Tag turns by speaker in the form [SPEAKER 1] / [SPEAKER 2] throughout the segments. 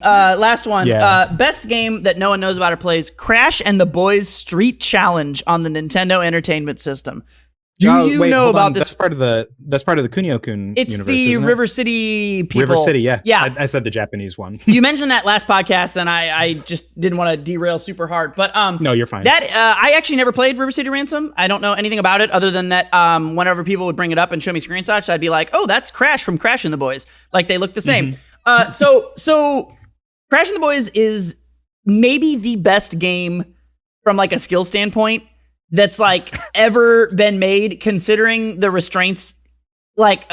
[SPEAKER 1] Last one.
[SPEAKER 2] Yeah.
[SPEAKER 1] Best game that no one knows about or plays: Crash and the Boys Street Challenge on the Nintendo Entertainment System. Do you know about this?
[SPEAKER 2] That's part of the Kunio-kun
[SPEAKER 1] It's
[SPEAKER 2] universe,
[SPEAKER 1] the
[SPEAKER 2] isn't it?
[SPEAKER 1] River City people.
[SPEAKER 2] River City, yeah.
[SPEAKER 1] Yeah.
[SPEAKER 2] I said the Japanese one.
[SPEAKER 1] You mentioned that last podcast, and I just didn't want to derail super hard. But
[SPEAKER 2] No, you're fine.
[SPEAKER 1] That I actually never played River City Ransom. I don't know anything about it other than that whenever people would bring it up and show me screenshots, I'd be like, oh, that's Crash from Crash and the Boys. Like, they look the same. So Crash and the Boys is maybe the best game from like a skill standpoint that's like ever been made, considering the restraints like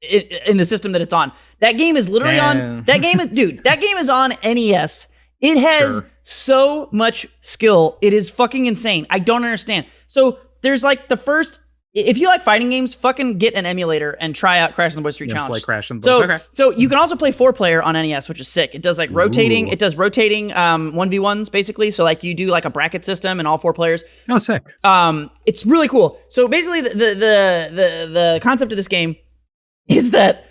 [SPEAKER 1] in the system that it's on. That game is literally on. That game is on NES. It has so much skill. It is fucking insane. I don't understand. So there's like the first. If you like fighting games, fucking get an emulator and try out Crash and the Boys Street Challenge.
[SPEAKER 2] Play Crash and the Boys. Okay.
[SPEAKER 1] So you can also play 4-player on NES, which is sick. It does like rotating. It does rotating 1v1s basically. So like you do like a bracket system and all 4 players.
[SPEAKER 2] Oh, sick.
[SPEAKER 1] It's really cool. So basically, the concept of this game is that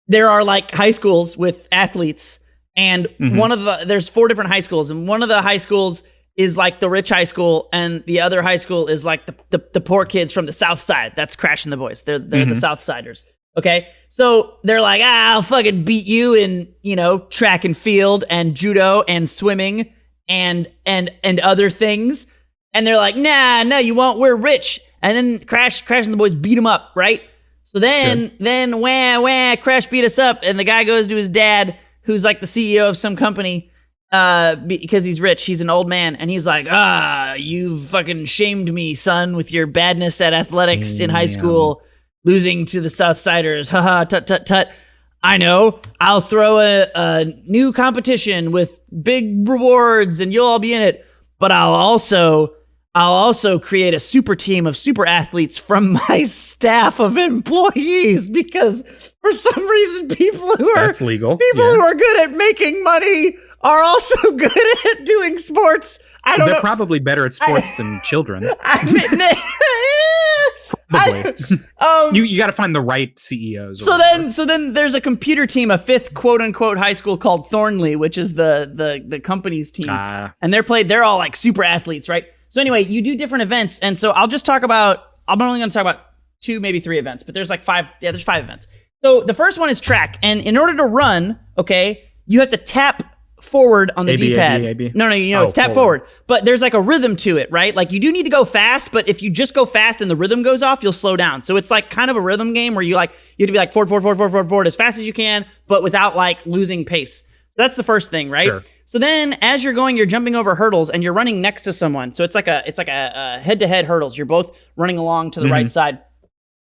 [SPEAKER 1] there are like high schools with athletes, and there's 4 different high schools, and one of the high schools is like the rich high school, and the other high school is like the poor kids from the South Side. That's Crash and the Boys. They're the South Siders. Okay, so they're like, I'll fucking beat you in, track and field and judo and swimming and other things. And they're like, nah, no, you won't. We're rich. And then Crash and the Boys beat him up, right? So then Crash beat us up, and the guy goes to his dad, who's like the CEO of some company. Because he's rich, he's an old man, and he's like, you fucking shamed me, son, with your badness at athletics in high school, losing to the Southsiders. Haha, tut tut tut. I know. I'll throw a new competition with big rewards, and you'll all be in it. But I'll also create a super team of super athletes from my staff of employees, because for some reason people who are good at making money are also good at doing sports. They're
[SPEAKER 2] probably better at sports than children. You got to find the right CEOs.
[SPEAKER 1] So then there's a computer team, a 5th quote unquote high school called Thornley, which is the company's team, and they're all like super athletes, right? So anyway, you do different events, and so I'm only going to talk about 2, maybe 3 events, but there's like 5. Yeah, there's 5 events. So the first one is track, and in order to run, okay, you have to tap forward on the D-pad. No, it's tap forward. But there's like a rhythm to it, right? Like you do need to go fast, but if you just go fast and the rhythm goes off, you'll slow down. So it's like kind of a rhythm game where you have to be like forward as fast as you can, but without like losing pace. That's the first thing, right?
[SPEAKER 2] Sure.
[SPEAKER 1] So then as you're going, you're jumping over hurdles and you're running next to someone. So it's like a head-to-head hurdles. You're both running along to the right side.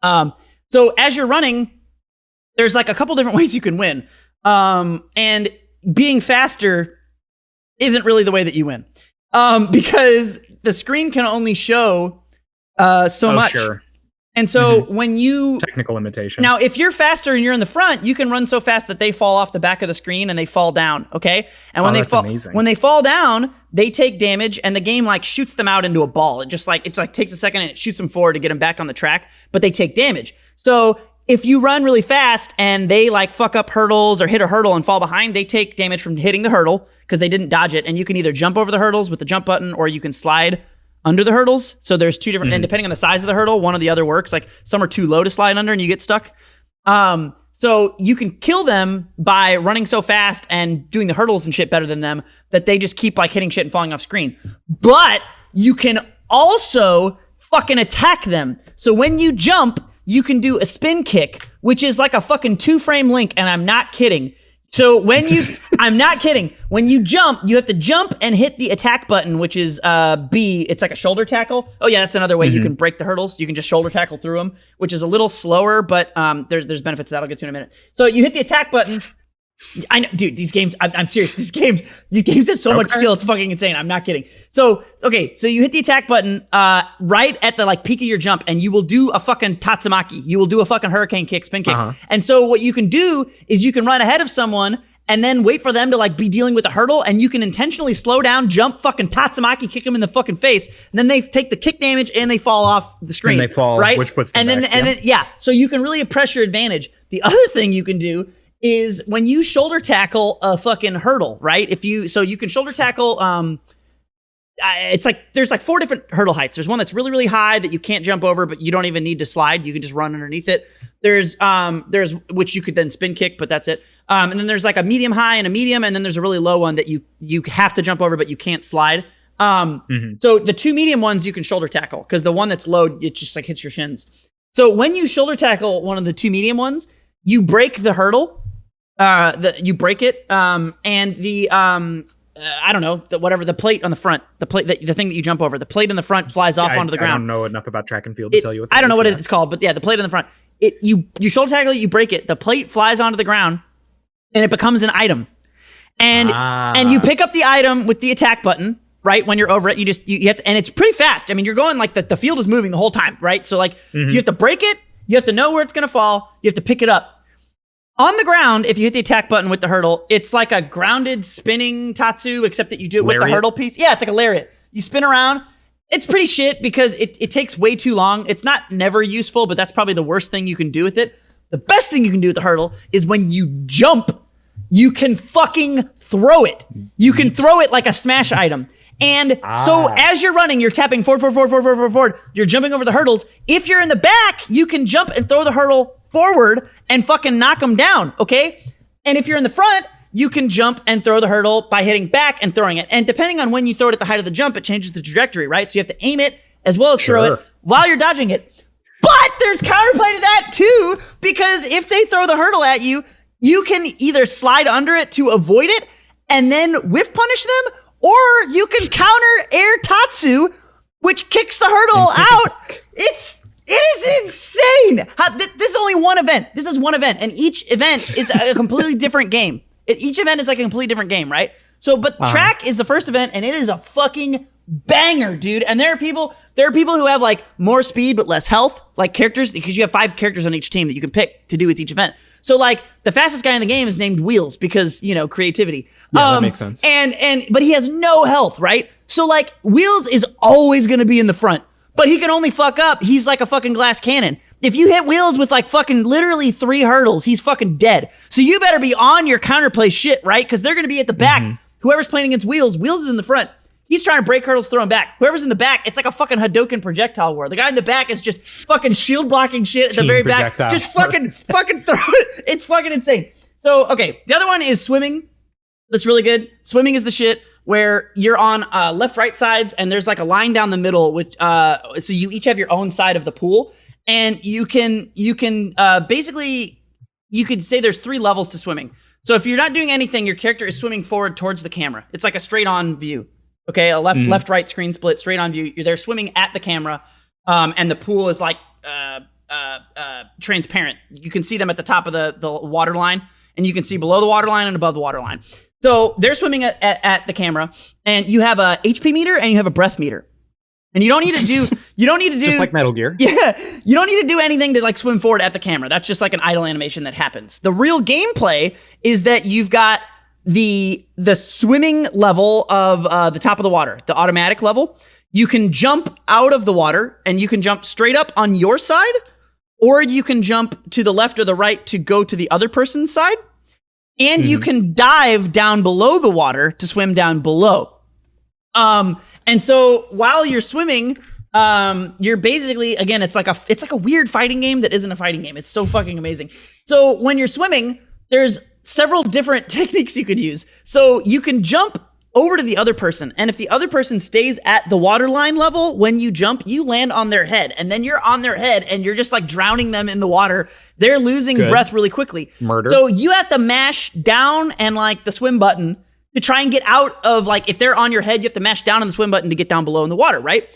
[SPEAKER 1] So as you're running, there's like a couple different ways you can win. And being faster isn't really the way that you win, because the screen can only show so much. Sure. And so when you
[SPEAKER 2] technical limitation.
[SPEAKER 1] Now, if you're faster and you're in the front, you can run so fast that they fall off the back of the screen and they fall down. Okay, and when they fall down, they take damage, and the game like shoots them out into a ball. It just like takes a second and it shoots them forward to get them back on the track, but they take damage. So if you run really fast and they like fuck up hurdles or hit a hurdle and fall behind, they take damage from hitting the hurdle because they didn't dodge it. And you can either jump over the hurdles with the jump button, or you can slide under the hurdles. So there's 2 different, and depending on the size of the hurdle, one or the other works. Like some are too low to slide under and you get stuck. So you can kill them by running so fast and doing the hurdles and shit better than them that they just keep like hitting shit and falling off screen. But you can also fucking attack them. So when you jump, you can do a spin kick, which is like a fucking 2-frame link, and I'm not kidding. So I'm not kidding. When you jump, you have to jump and hit the attack button, which is B. It's like a shoulder tackle. Oh yeah, that's another way you can break the hurdles. You can just shoulder tackle through them, which is a little slower, but there's benefits to that. I'll get to in a minute. So you hit the attack button. I know, dude, these games, I'm serious. These games have so much skill. It's fucking insane. I'm not kidding. So you hit the attack button right at the like peak of your jump, and you will do a fucking tatsumaki. You will do a fucking hurricane kick, spin kick. And so what you can do is you can run ahead of someone and then wait for them to like be dealing with a hurdle, and you can intentionally slow down, jump, fucking tatsumaki, kick them in the fucking face. And then they take the kick damage and they fall off the screen.
[SPEAKER 2] And they fall,
[SPEAKER 1] right?
[SPEAKER 2] Which puts them back,
[SPEAKER 1] then, so you can really press your advantage. The other thing you can do is when you shoulder tackle a fucking hurdle, right? So you can shoulder tackle, it's like there's like 4 different hurdle heights. There's one that's really, really high that you can't jump over, but you don't even need to slide. You can just run underneath it. There's which you could then spin kick, but that's it. And then there's like a medium high and a medium, and then there's a really low one that you have to jump over, but you can't slide. So the 2 medium ones you can shoulder tackle, because the one that's low, it just like hits your shins. So when you shoulder tackle one of the 2 medium ones, you break the hurdle. You break it, and the I don't know, the plate on the front, the thing that you jump over, the plate in the front flies off onto the ground.
[SPEAKER 2] I don't know enough about track and field to tell you what
[SPEAKER 1] I don't know what it's called, but yeah, the plate in the front. You shoulder tackle it, you break it, the plate flies onto the ground, and it becomes an item. And you pick up the item with the attack button, right? When you're over it, you have to, and it's pretty fast. I mean, you're going like the field is moving the whole time, right? So like you have to break it, you have to know where it's gonna fall, you have to pick it up. On the ground, if you hit the attack button with the hurdle, it's like a grounded spinning tatsu, except that you do it with the hurdle piece. Yeah, it's like a lariat. You spin around. It's pretty shit because it takes way too long. It's not never useful, but that's probably the worst thing you can do with it. The best thing you can do with the hurdle is when you jump, you can fucking throw it. You can throw it like a smash item. And so as you're running, you're tapping forward. You're jumping over the hurdles. If you're in the back, you can jump and throw the hurdle forward and fucking knock them down, okay? And if you're in the front, you can jump and throw the hurdle by hitting back and throwing it. And depending on when you throw it at the height of the jump, it changes the trajectory, right? So you have to aim it as well as throw it while you're dodging it. But there's counterplay to that too, because if they throw the hurdle at you, you can either slide under it to avoid it and then whiff punish them, or you can counter air tatsu, which kicks the hurdle out. It is insane. This is only one event. This is one event, and each event is a completely different game. Each event is like a completely different game, right? So, but track is the first event, and it is a fucking banger, dude. And there are people who have like more speed but less health, like characters, because you have 5 characters on each team that you can pick to do with each event. So, like the fastest guy in the game is named Wheels because creativity.
[SPEAKER 2] Yeah, that makes sense.
[SPEAKER 1] But he has no health, right? So, like Wheels is always going to be in the front. But he can only fuck up. He's like a fucking glass cannon. If you hit Wheels with like fucking literally 3 hurdles, he's fucking dead. So you better be on your counterplay shit, right? Because they're going to be at the back. Whoever's playing against Wheels is in the front. He's trying to break hurdles, throw him back. Whoever's in the back, it's like a fucking Hadouken projectile war. The guy in the back is just fucking shield blocking shit at the very back. Just fucking throw it. It's fucking insane. So, okay. The other one is swimming. That's really good. Swimming is the shit, where you're on left-right sides, and there's like a line down the middle, which so you each have your own side of the pool, and you can basically, you could say there's 3 levels to swimming. So if you're not doing anything, your character is swimming forward towards the camera. It's like a straight-on view, okay? A left-right screen split, straight-on view. You're there swimming at the camera, and the pool is like transparent. You can see them at the top of the water line, and you can see below the water line and above the water line. So they're swimming at the camera, and you have a HP meter and you have a breath meter. And you don't need to do
[SPEAKER 2] just like Metal Gear.
[SPEAKER 1] Yeah. You don't need to do anything to like swim forward at the camera. That's just like an idle animation that happens. The real gameplay is that you've got the swimming level of the top of the water, the automatic level. You can jump out of the water and you can jump straight up on your side, or you can jump to the left or the right to go to the other person's side. And you can dive down below the water to swim down below. And so while you're swimming, you're basically, again, it's like a weird fighting game that isn't a fighting game. It's so fucking amazing. So when you're swimming, there's several different techniques you could use. So you can jump over to the other person, and if the other person stays at the waterline level, when you jump, you land on their head, and then you're on their head, and you're just like drowning them in the water. They're losing breath really quickly.
[SPEAKER 2] Murder.
[SPEAKER 1] So you have to mash down and like the swim button to try and get out of, like, if they're on your head, you have to mash down on the swim button to get down below in the water, right?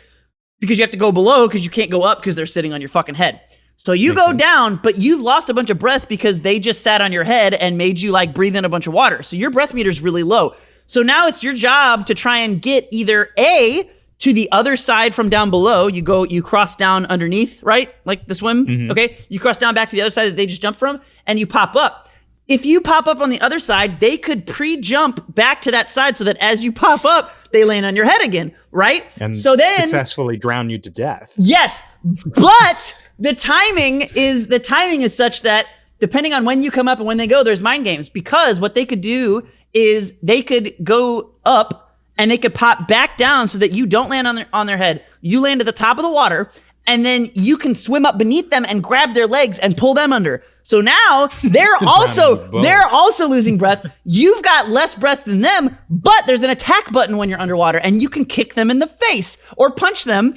[SPEAKER 1] Because you have to go below because you can't go up because they're sitting on your fucking head. So you go down, but you've lost a bunch of breath because they just sat on your head and made you like breathe in a bunch of water. So your breath meter's really low. So now it's your job to try and get either A, to the other side from down below. You cross down underneath, right? Like the swim, okay? You cross down back to the other side that they just jumped from, and you pop up. If you pop up on the other side, they could pre-jump back to that side so that as you pop up, they land on your head again, right?
[SPEAKER 2] And
[SPEAKER 1] so then
[SPEAKER 2] successfully drown you to death.
[SPEAKER 1] Yes, but the timing is such that depending on when you come up and when they go, there's mind games, because what they could do is they could go up and they could pop back down so that you don't land on their head. You land at the top of the water, and then you can swim up beneath them and grab their legs and pull them under. So now they're also losing breath. You've got less breath than them, but there's an attack button when you're underwater, and you can kick them in the face or punch them.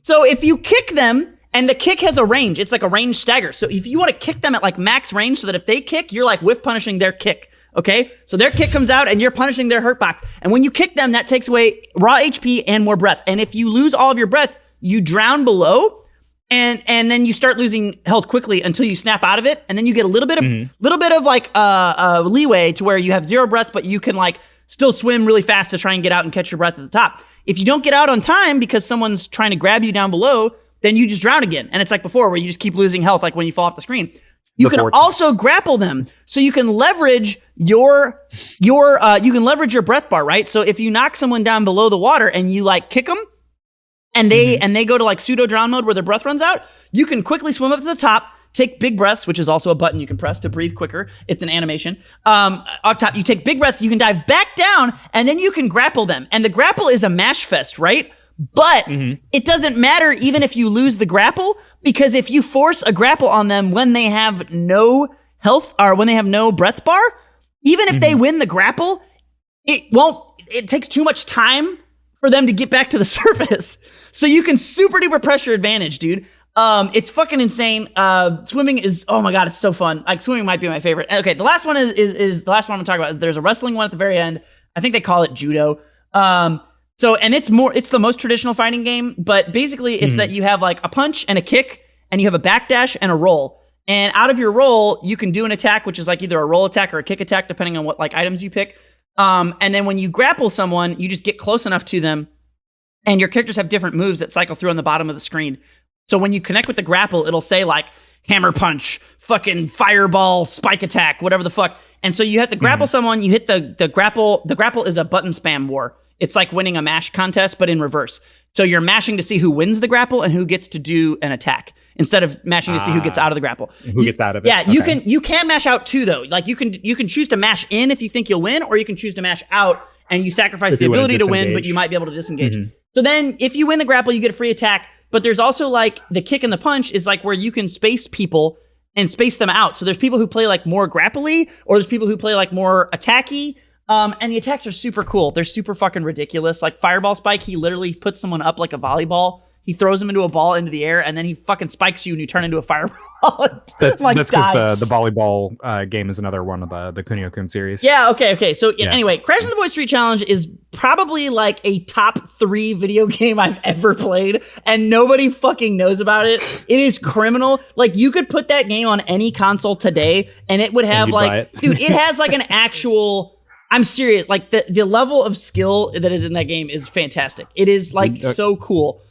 [SPEAKER 1] So if you kick them, and the kick has a range, it's like a range stagger. So if you want to kick them at like max range, so that if they kick, you're like whiff punishing their kick. Okay, so their kick comes out and you're punishing their hurt box. And when you kick them, that takes away raw HP and more breath. And if you lose all of your breath, you drown below, and then you start losing health quickly until you snap out of it. And then you get a little bit of like leeway to where you have 0 breath, but you can like still swim really fast to try and get out and catch your breath at the top. If you don't get out on time because someone's trying to grab you down below, then you just drown again. And it's like before, where you just keep losing health, like when you fall off the screen. You can also grapple them, so you can leverage your breath bar, right? So if you knock someone down below the water and you like kick them, and they go to like pseudo drown mode where their breath runs out, you can quickly swim up to the top, take big breaths, which is also a button you can press to breathe quicker. It's an animation. Up top, you take big breaths, you can dive back down, and then you can grapple them. And the grapple is a mash fest, right? But it doesn't matter even if you lose the grapple, because if you force a grapple on them when they have no health or when they have no breath bar, even if they win the grapple, it takes too much time for them to get back to the surface. So you can super duper pressure advantage, dude. It's fucking insane. Swimming is, oh my God, it's so fun. Like swimming might be my favorite. Okay, the last one is the last one I'm gonna talk about. There's a wrestling one at the very end. I think they call it Judo. And it's the most traditional fighting game, but basically it's that you have like a punch and a kick, and you have a backdash and a roll. And out of your roll, you can do an attack, which is like either a roll attack or a kick attack, depending on what like items you pick. And then when you grapple someone, you just get close enough to them, and your characters have different moves that cycle through on the bottom of the screen. So when you connect with the grapple, it'll say like hammer punch, fucking fireball, spike attack, whatever the fuck. And so you have to grapple someone, you hit the grapple. The grapple is a button spam war. It's like winning a mash contest, but in reverse. So you're mashing to see who wins the grapple and who gets to do an attack, instead of mashing to see who gets out of the grapple.
[SPEAKER 2] Who gets out of it?
[SPEAKER 1] Yeah, okay. You can mash out too, though. Like you can choose to mash in if you think you'll win, or you can choose to mash out and you sacrifice the ability to win, but you might be able to disengage. So then if you win the grapple, you get a free attack. But there's also like the kick and the punch is like where you can space people and space them out. So there's people who play like more grapply, or there's people who play like more attacky. And the attacks are super cool. They're super fucking ridiculous. Like Fireball Spike, he literally puts someone up like a volleyball. He throws them into a ball into the air, and then he fucking spikes you and you turn into a fireball.
[SPEAKER 2] That's because the volleyball game is another one of the Kunio-kun series.
[SPEAKER 1] Yeah, okay. So anyway, Crash and the Void Street Challenge is probably like a top 3 video game I've ever played, and nobody fucking knows about it. It is criminal. Like, you could put that game on any console today, and it would have like, dude, it has like an actual... I'm serious. Like the level of skill that is in that game is fantastic. It is like so cool.